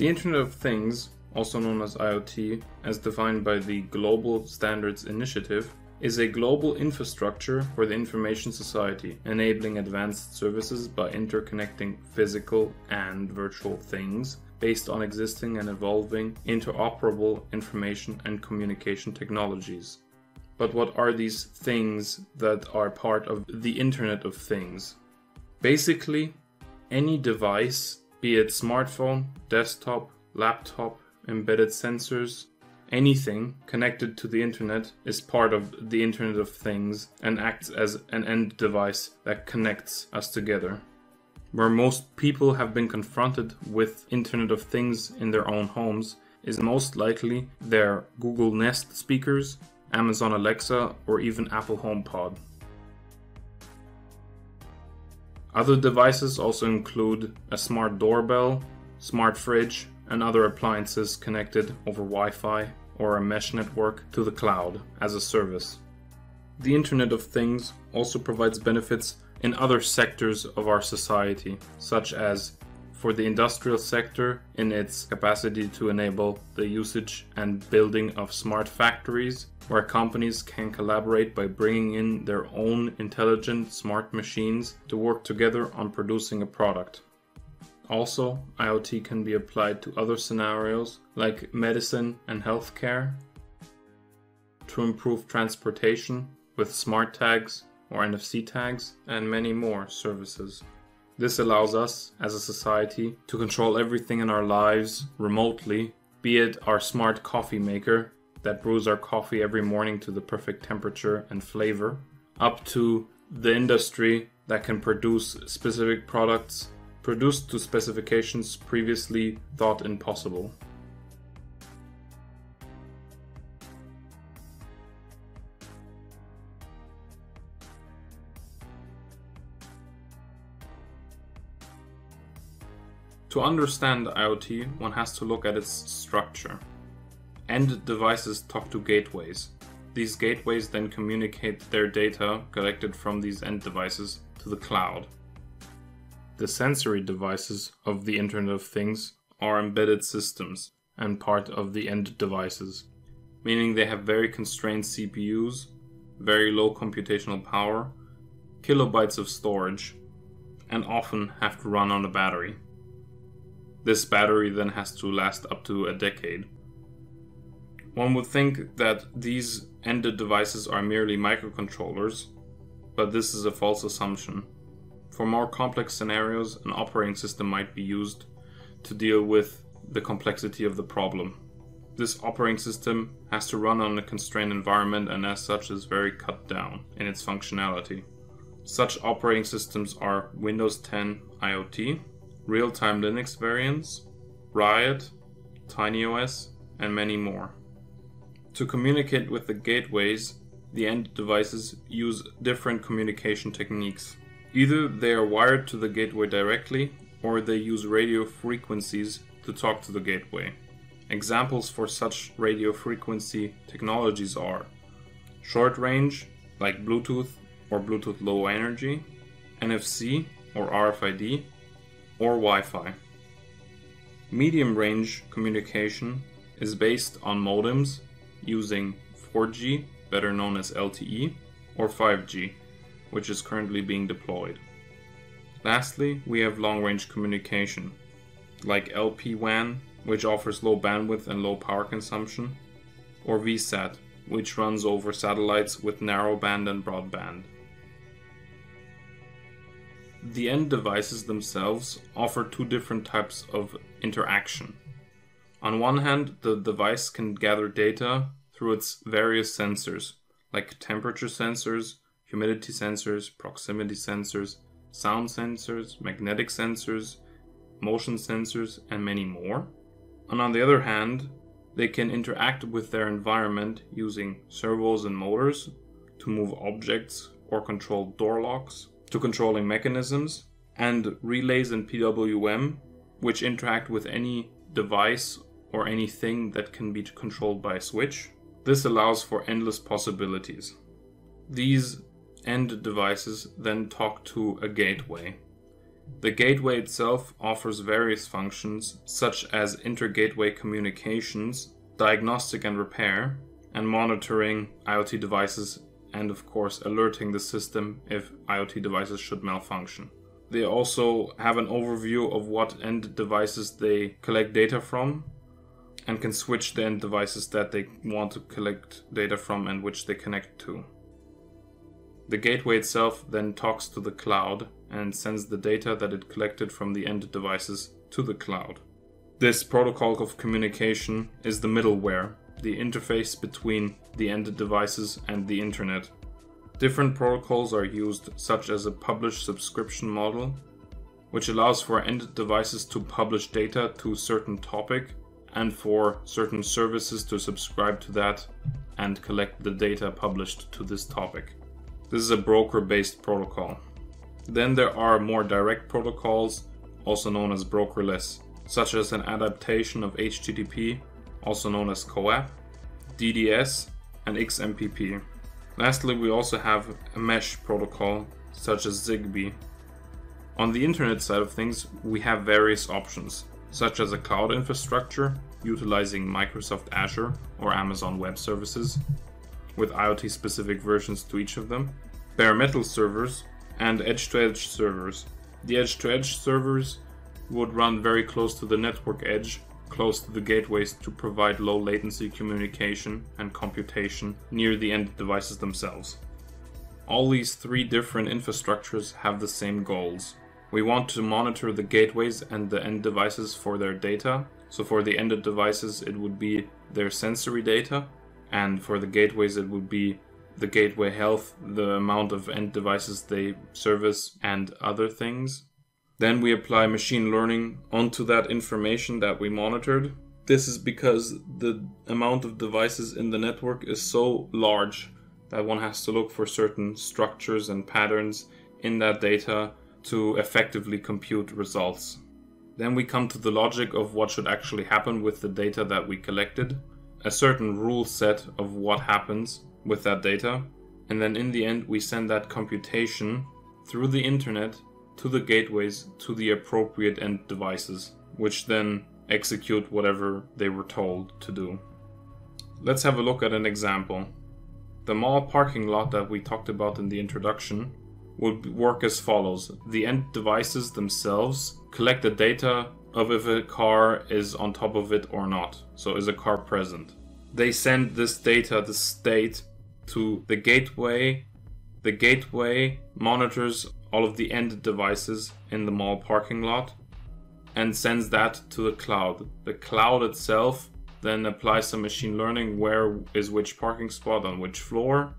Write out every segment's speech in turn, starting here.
The Internet of Things, also known as IoT, as defined by the Global Standards Initiative, is a global infrastructure for the information society, enabling advanced services by interconnecting physical and virtual things based on existing and evolving interoperable information and communication technologies. But what are these things that are part of the Internet of Things? Basically, any device, be it smartphone, desktop, laptop, embedded sensors, anything connected to the internet is part of the Internet of Things and acts as an end device that connects us together. Where most people have been confronted with Internet of Things in their own homes is most likely their Google Nest speakers, Amazon Alexa, or even Apple HomePod. Other devices also include a smart doorbell, smart fridge, and other appliances connected over Wi-Fi or a mesh network to the cloud as a service. The Internet of Things also provides benefits in other sectors of our society, such as for the industrial sector in its capacity to enable the usage and building of smart factories, where companies can collaborate by bringing in their own intelligent smart machines to work together on producing a product. Also, IoT can be applied to other scenarios like medicine and healthcare, to improve transportation with smart tags or NFC tags, and many more services. This allows us as a society to control everything in our lives remotely, be it our smart coffee maker that brews our coffee every morning to the perfect temperature and flavor, up to the industry that can produce specific products produced to specifications previously thought impossible. To understand IoT, one has to look at its structure. End devices talk to gateways. These gateways then communicate their data collected from these end devices to the cloud. The sensory devices of the Internet of Things are embedded systems and part of the end devices, meaning they have very constrained CPUs, very low computational power, kilobytes of storage, and often have to run on a battery. This battery then has to last up to a decade. One would think that these ended devices are merely microcontrollers, but this is a false assumption. For more complex scenarios, an operating system might be used to deal with the complexity of the problem. This operating system has to run on a constrained environment and as such is very cut down in its functionality. Such operating systems are Windows 10 IoT, real-time Linux variants, Riot, TinyOS, and many more. To communicate with the gateways, the end devices use different communication techniques. Either they are wired to the gateway directly, or they use radio frequencies to talk to the gateway. Examples for such radio frequency technologies are short range, like Bluetooth or Bluetooth Low Energy, NFC or RFID, or Wi-Fi. Medium range communication is based on modems using 4G, better known as LTE, or 5G, which is currently being deployed. Lastly, we have long-range communication, like LPWAN, which offers low bandwidth and low power consumption, or VSAT, which runs over satellites with narrowband and broadband. The end devices themselves offer two different types of interaction. On one hand, the device can gather data through its various sensors, like temperature sensors, humidity sensors, proximity sensors, sound sensors, magnetic sensors, motion sensors, and many more. And on the other hand, they can interact with their environment using servos and motors to move objects or control door locks, to controlling mechanisms, and relays and PWM, which interact with any device or anything that can be controlled by a switch. This allows for endless possibilities. These end devices then talk to a gateway. The gateway itself offers various functions such as inter-gateway communications, diagnostic and repair, and monitoring IoT devices, and of course alerting the system if IoT devices should malfunction. They also have an overview of what end devices they collect data from, and can switch the end devices that they want to collect data from and which they connect to. The gateway itself then talks to the cloud and sends the data that it collected from the end devices to the cloud. This protocol of communication is the middleware, the interface between the end devices and the internet. Different protocols are used, such as a publish subscription model, which allows for end devices to publish data to a certain topic and for certain services to subscribe to that and collect the data published to this topic. This is a broker-based protocol. Then there are more direct protocols, also known as brokerless, such as an adaptation of HTTP, also known as CoAP, DDS, and XMPP. Lastly, we also have a mesh protocol, such as Zigbee. On the internet side of things, we have various options, such as a cloud infrastructure, utilizing Microsoft Azure or Amazon Web Services, with IoT-specific versions to each of them, bare metal servers, and edge-to-edge servers. The edge-to-edge servers would run very close to the network edge, close to the gateways to provide low latency communication and computation near the end devices themselves. All these three different infrastructures have the same goals. We want to monitor the gateways and the end devices for their data. So for the end devices it would be their sensory data, and for the gateways it would be the gateway health, the amount of end devices they service, and other things. Then we apply machine learning onto that information that we monitored. This is because the amount of devices in the network is so large that one has to look for certain structures and patterns in that data to effectively compute results. Then we come to the logic of what should actually happen with the data that we collected, a certain rule set of what happens with that data, and then in the end we send that computation through the internet to the gateways to the appropriate end devices, which then execute whatever they were told to do. Let's have a look at an example. The mall parking lot that we talked about in the introduction would work as follows. The end devices themselves collect the data of if a car is on top of it or not. So is a car present? They send this data, the state, to the gateway. The gateway monitors all of the end devices in the mall parking lot and sends that to the cloud. The cloud itself then applies some machine learning, where is which parking spot on which floor,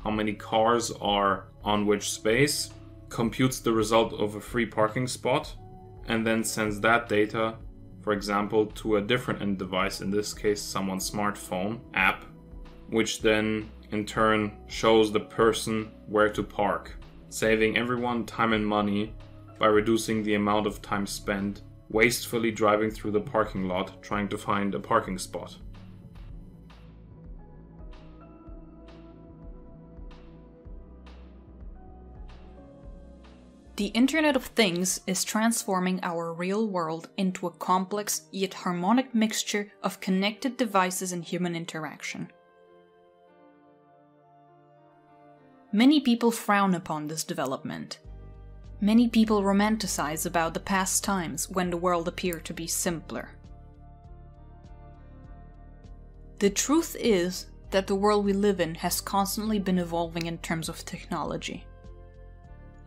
how many cars are on which space, computes the result of a free parking spot, and then sends that data, for example, to a different end device, in this case someone's smartphone app, which then in turn shows the person where to park, saving everyone time and money by reducing the amount of time spent wastefully driving through the parking lot trying to find a parking spot. The Internet of Things is transforming our real world into a complex yet harmonic mixture of connected devices and human interaction. Many people frown upon this development. Many people romanticize about the past times when the world appeared to be simpler. The truth is that the world we live in has constantly been evolving in terms of technology.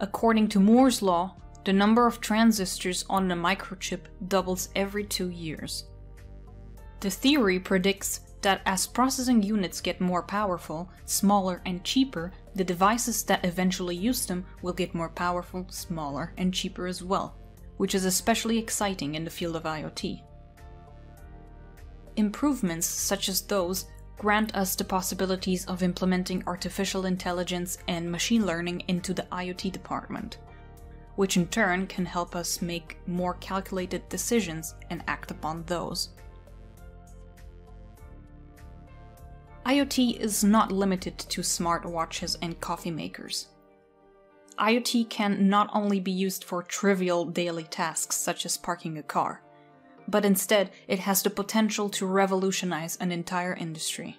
According to Moore's law, the number of transistors on a microchip doubles every 2 years. The theory predicts that as processing units get more powerful, smaller and cheaper, the devices that eventually use them will get more powerful, smaller and cheaper as well, which is especially exciting in the field of IoT. Improvements such as those grant us the possibilities of implementing artificial intelligence and machine learning into the IoT department, which in turn can help us make more calculated decisions and act upon those. IoT is not limited to smartwatches and coffee makers. IoT can not only be used for trivial daily tasks such as parking a car, but instead it has the potential to revolutionize an entire industry.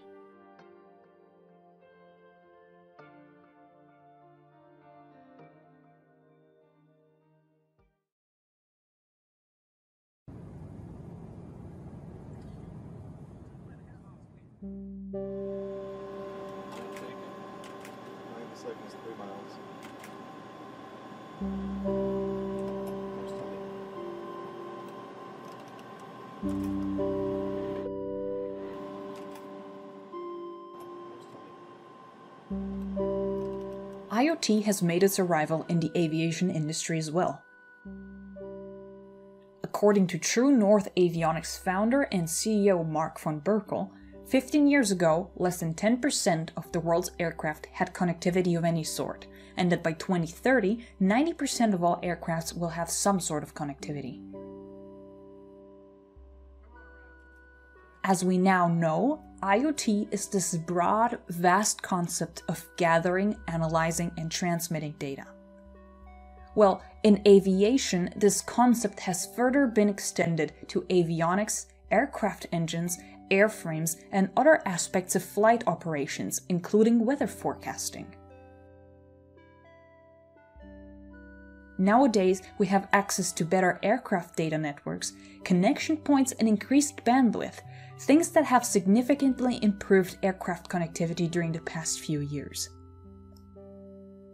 IoT has made its arrival in the aviation industry as well. According to True North Avionics founder and CEO Mark von Berkel, 15 years ago, less than 10% of the world's aircraft had connectivity of any sort, and that by 2030, 90% of all aircrafts will have some sort of connectivity. As we now know, IoT is this broad, vast concept of gathering, analyzing, and transmitting data. Well, in aviation, this concept has further been extended to avionics, aircraft engines, airframes, and other aspects of flight operations, including weather forecasting. Nowadays, we have access to better aircraft data networks, connection points, and increased bandwidth, things that have significantly improved aircraft connectivity during the past few years.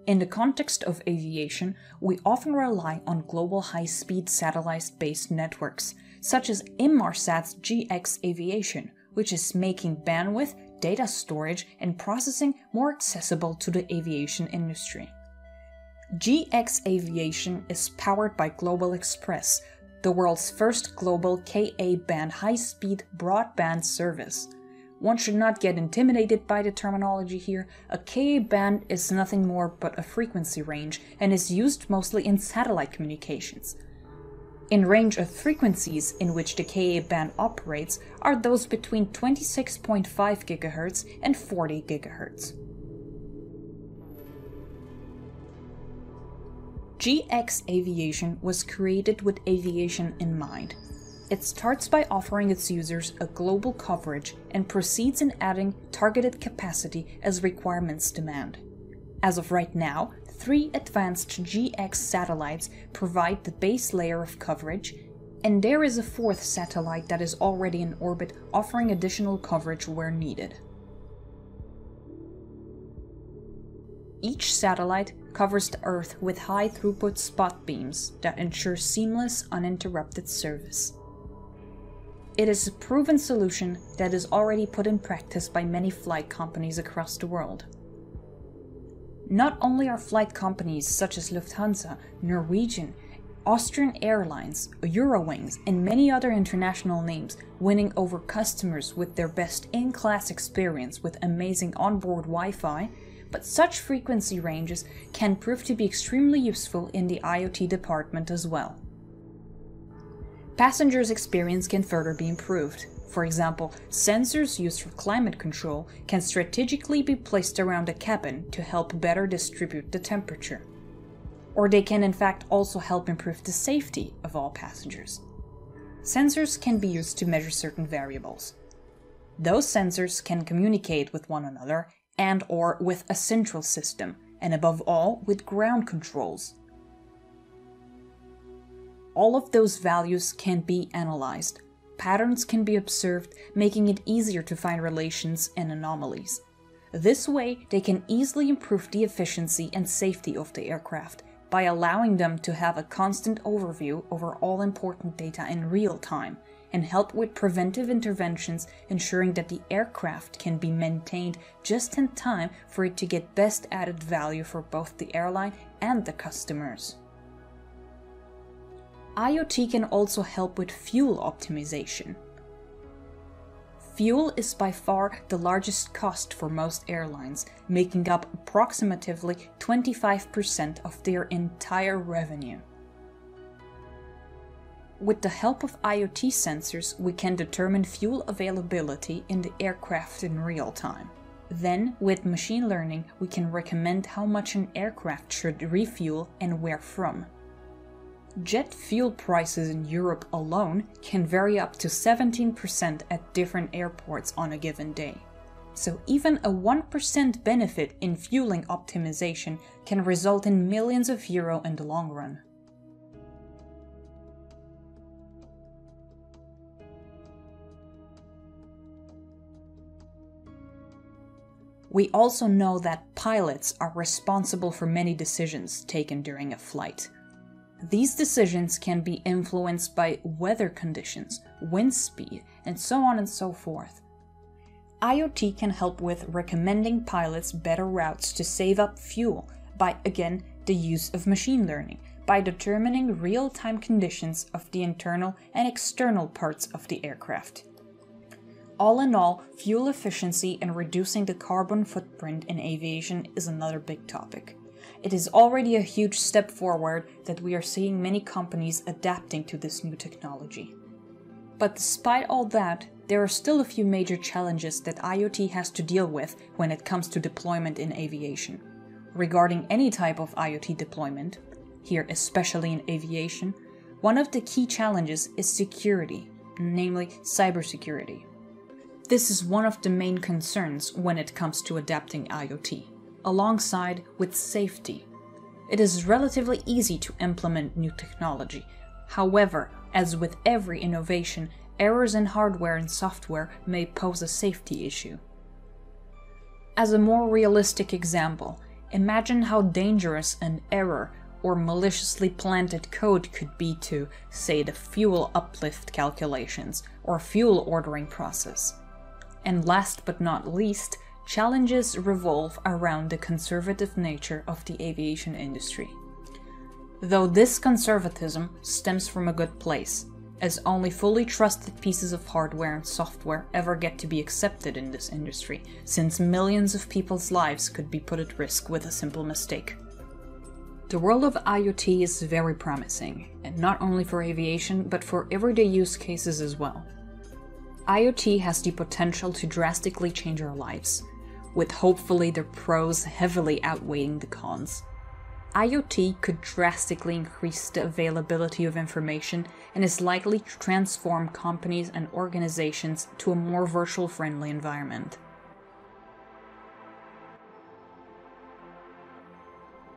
In the context of aviation, we often rely on global high-speed satellite-based networks, such as Inmarsat's GX Aviation, which is making bandwidth, data storage, and processing more accessible to the aviation industry. GX Aviation is powered by Global Express, the world's first global Ka-band high-speed broadband service. One should not get intimidated by the terminology here. A Ka-band is nothing more but a frequency range and is used mostly in satellite communications. In range of frequencies in which the Ka-band operates are those between 26.5 GHz and 40 GHz. GX Aviation was created with aviation in mind. It starts by offering its users a global coverage and proceeds in adding targeted capacity as requirements demand. As of right now, 3 advanced GX satellites provide the base layer of coverage, and there is a 4th satellite that is already in orbit offering additional coverage where needed. Each satellite covers the Earth with high-throughput spot beams that ensure seamless, uninterrupted service. It is a proven solution that is already put in practice by many flight companies across the world. Not only are flight companies such as Lufthansa, Norwegian, Austrian Airlines, Eurowings, and many other international names winning over customers with their best in-class experience with amazing onboard Wi-Fi, but such frequency ranges can prove to be extremely useful in the IoT department as well. Passengers' experience can further be improved. For example, sensors used for climate control can strategically be placed around the cabin to help better distribute the temperature. Or they can in fact also help improve the safety of all passengers. Sensors can be used to measure certain variables. Those sensors can communicate with one another and/or with a central system, and above all, with ground controls. All of those values can be analyzed. Patterns can be observed, making it easier to find relations and anomalies. This way, they can easily improve the efficiency and safety of the aircraft by allowing them to have a constant overview over all important data in real time, and help with preventive interventions, ensuring that the aircraft can be maintained just in time for it to get best added value for both the airline and the customers. IoT can also help with fuel optimization. Fuel is by far the largest cost for most airlines, making up approximately 25% of their entire revenue. With the help of IoT sensors, we can determine fuel availability in the aircraft in real time. Then, with machine learning, we can recommend how much an aircraft should refuel and where from. Jet fuel prices in Europe alone can vary up to 17% at different airports on a given day. So even a 1% benefit in fueling optimization can result in millions of euro in the long run. We also know that pilots are responsible for many decisions taken during a flight. These decisions can be influenced by weather conditions, wind speed, and so on and so forth. IoT can help with recommending pilots better routes to save up fuel by, again, the use of machine learning, by determining real-time conditions of the internal and external parts of the aircraft. All in all, fuel efficiency and reducing the carbon footprint in aviation is another big topic. It is already a huge step forward that we are seeing many companies adapting to this new technology. But despite all that, there are still a few major challenges that IoT has to deal with when it comes to deployment in aviation. Regarding any type of IoT deployment, here especially in aviation, one of the key challenges is security, namely cybersecurity. This is one of the main concerns when it comes to adapting IoT, alongside with safety. It is relatively easy to implement new technology. However, as with every innovation, errors in hardware and software may pose a safety issue. As a more realistic example, imagine how dangerous an error or maliciously planted code could be to, say, the fuel uplift calculations or fuel ordering process. And last but not least, challenges revolve around the conservative nature of the aviation industry. Though this conservatism stems from a good place, as only fully trusted pieces of hardware and software ever get to be accepted in this industry, since millions of people's lives could be put at risk with a simple mistake. The world of IoT is very promising, and not only for aviation, but for everyday use cases as well. IoT has the potential to drastically change our lives, with hopefully the pros heavily outweighing the cons. IoT could drastically increase the availability of information and is likely to transform companies and organizations to a more virtual-friendly environment.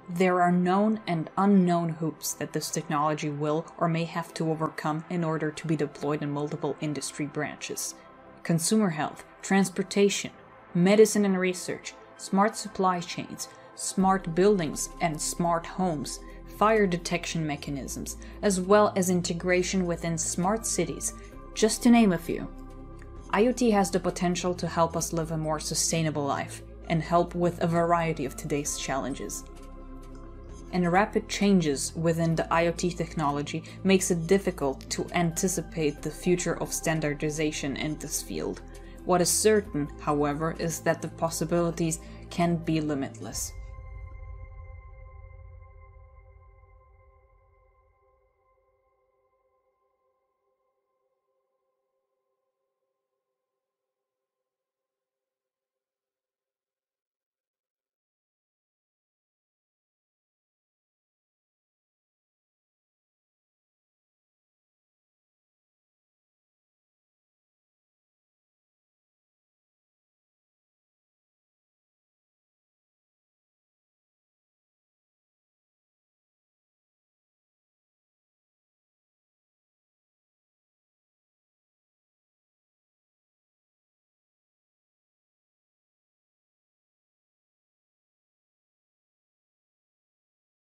There are known and unknown hoops that this technology will or may have to overcome in order to be deployed in multiple industry branches. Consumer health, transportation, medicine and research, smart supply chains, smart buildings and smart homes, fire detection mechanisms, as well as integration within smart cities, just to name a few. IoT has the potential to help us live a more sustainable life and help with a variety of today's challenges. And rapid changes within the IoT technology makes it difficult to anticipate the future of standardization in this field. What is certain, however, is that the possibilities can be limitless.